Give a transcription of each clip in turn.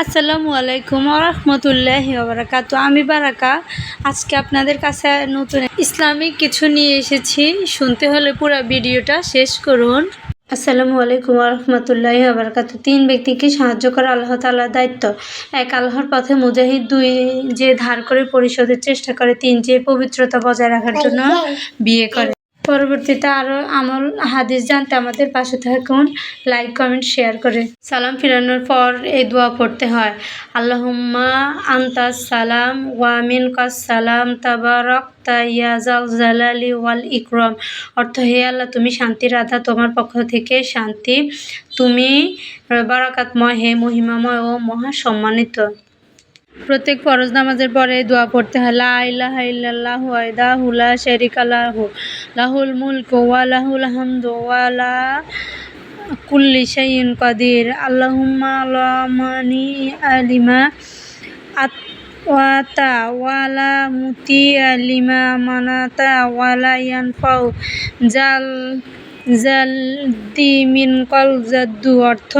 আসসালামু আলাইকুম ওয়া রাহমাতুল্লাহি ওয়া বারাকাতুহু। আমি বারাকা। আজকে আপনাদের কাছে নতুন ইসলামিক কিছু নিয়ে এসেছি। শুনতে হলে পুরো ভিডিওটা শেষ করুন। আসসালামু আলাইকুম ওয়া রাহমাতুল্লাহি ওয়া বারাকাতুহু। 3 ব্যক্তিকে সাহায্য করা আল্লাহ তাআলার দায়িত্ব। 1 আল্লাহর পথে মুজাহিদ, 2 যে ধার করে পরিশোধের চেষ্টা করে, 3 যে পবিত্রতা বজায় রাখার জন্য বিয়ে করে। পরবর্তীতে আরও আমল হাদিস জানতে আমাদের পাশে থাকুন, লাইক কমেন্ট শেয়ার করে। সালাম ফিরানোর পর এই দোয়া পড়তে হয়, আল্লাহুম্মা আনতাস সালাম ওয়া মিনকাস সালাম তাবারাকতা ইয়া যাল জালালি ওয়াল ইকরাম। অর্থ, হে আল্লাহ, তুমি শান্তির আধা, তোমার পক্ষ থেকে শান্তি, তুমি বারাকাতময়, হে মহিমাময় ও মহা সম্মানিত। প্রত্যেক ফরজ নামাজের পরে দোয়া পড়তে হয়, লা ইলাহা ইল্লাল্লাহু ওয়াহদাহু লা শারীকা লাহু লাহুল মুলকু ওয়া লাহুল হামদু ওয়া আলা কুল্লি শাইইন কাদির। আল্লাহুম্মা লা মানি লিমা আতওয়াতা ওয়া লা মুতিয়া লিমা মানাতা ওয়া লা ইয়ানফাউ জাল জাদ্দি মিনকাল জাদ্দু। অর্থ,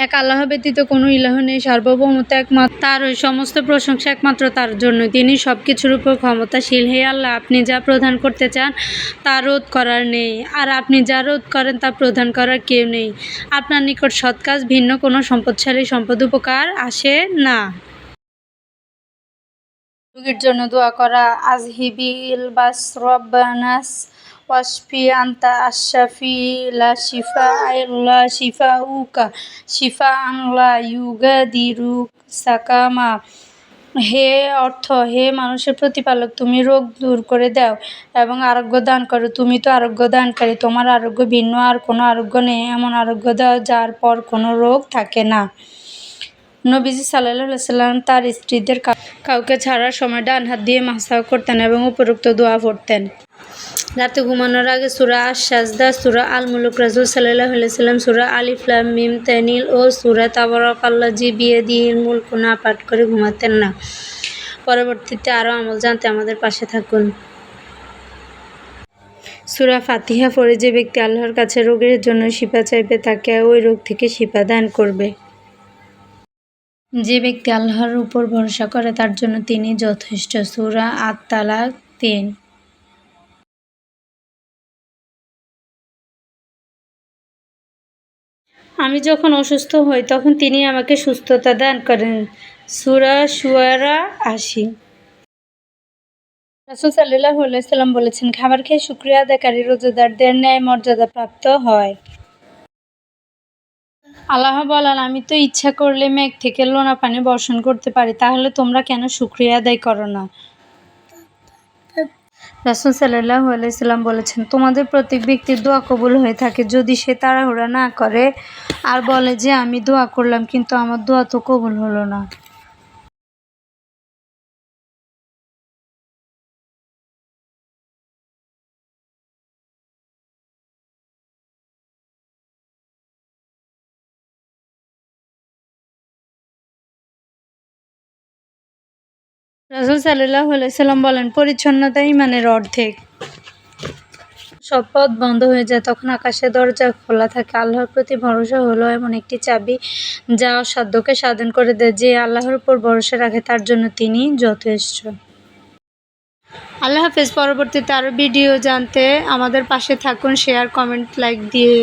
এক আল্লাহ ব্যতীত কোনো ইলাহ নেই, সার্বভৌমত্ব একমাত্র তারই, সমস্ত প্রশংসা একমাত্র তার জন্য, তিনি সব কিছুর উপর ক্ষমতাশীল। হে আল্লাহ, আপনি যা প্রদান করতে চান তা রোধ করার নেই, আর আপনি যা রোধ করেন তা প্রদান করার কেউ নেই। আপনার নিকট সৎ কাজ ভিন্ন কোনো সম্পদশালী সম্পদ উপকার আসে না। রোগীর জন্য দোয়া করা, আজহিবিল বাস রব্বানাস ওয়াশফি আনতা আশফি লা শিফা ইল্লা শিফাউকা শিফাআন লা ইউগাদিরু সাকামা। হে অর্থ, হে মানুষের প্রতিপালক, তুমি রোগ দূর করে দাও এবং আরোগ্য দান করো। তুমি তো আরোগ্য দানকারী, তোমার আরোগ্য ভিন্ন আর কোনো আরোগ্য নেই। এমন আরোগ্য দাও যার পর কোনো রোগ থাকে না। নবীজি সাল্লাল্লাহু আলাইহি সাল্লাম তার স্ত্রীদের কাউকে ছাড়ার সময় ডান হাত দিয়ে মাসা করতেন এবং উপরোক্ত দোয়া পড়তেন। রাতে ঘুমানোর আগে সূরা আশ-সাজদা, সূরা আল-মুলক, রাসূল সাল্লাল্লাহু আলাইহি সাল্লাম সূরা আলিফ লাম মিম তানজিল ও সূরা তাবারাকাল্লাযী বিয়াদিহিল মুলকু না পাঠ করে ঘুমাতেন না। পরবর্তীতে আরও আমল জানতে আমাদের পাশে থাকুন। সূরা ফাতিহা পড়ে যে ব্যক্তি আল্লাহর কাছে রোগের জন্য শিফা চাইবে, তাকে ওই রোগ থেকে শিফা দান করবে। যে ব্যক্তি আল্লাহর উপর ভরসা করে তার জন্য তিনি যথেষ্ট। সূরা আত-তালাক 3। আমি যখন অসুস্থ হই তখন তিনি আমাকে সুস্থতা দান করেন। সূরা শুআরা 80। রাসূল সাল্লাল্লাহু আলাইহি সাল্লাম বলেছেন, খাবার খেয়ে শুকরিয়া আদায়কারী রোজাদারদের ন্যায় মর্যাদাপ্রাপ্ত হয়। আল্লাহ বলেন, আমি তো ইচ্ছা করলে মেঘ থেকে লোনা পানি বর্ষণ করতে পারি, তাহলে তোমরা কেন শুকরিয়া আদায় করো না? রাসূল সাল্লাল্লাহু আলাইহি সাল্লাম বলেছেন, তোমাদের প্রত্যেক ব্যক্তির দোয়া কবুল হয়ে থাকে যদি সে তাড়াহুড়া না করে আর বলে যে আমি দোয়া করলাম কিন্তু আমার দোয়া তো কবুল হলো না। রাসূল সাল্লাল্লাহু আলাইহি সাল্লাম বলেন, পরিচ্ছন্নতা ঈমানের অর্ধেক। সব পথ বন্ধ হয়ে যায়, তখন আকাশের দরজা খোলা থাকে। আল্লাহর প্রতি ভরসা হলো এমন একটি চাবি যা অসাধ্যকে সাধন করে দেয়। যে আল্লাহর উপর ভরসা রাখে তার জন্য তিনি যথেষ্ট। আল্লাহ হাফেজ। পরবর্তীতে আরও ভিডিও জানতে আমাদের পাশে থাকুন, শেয়ার কমেন্ট লাইক দিয়ে।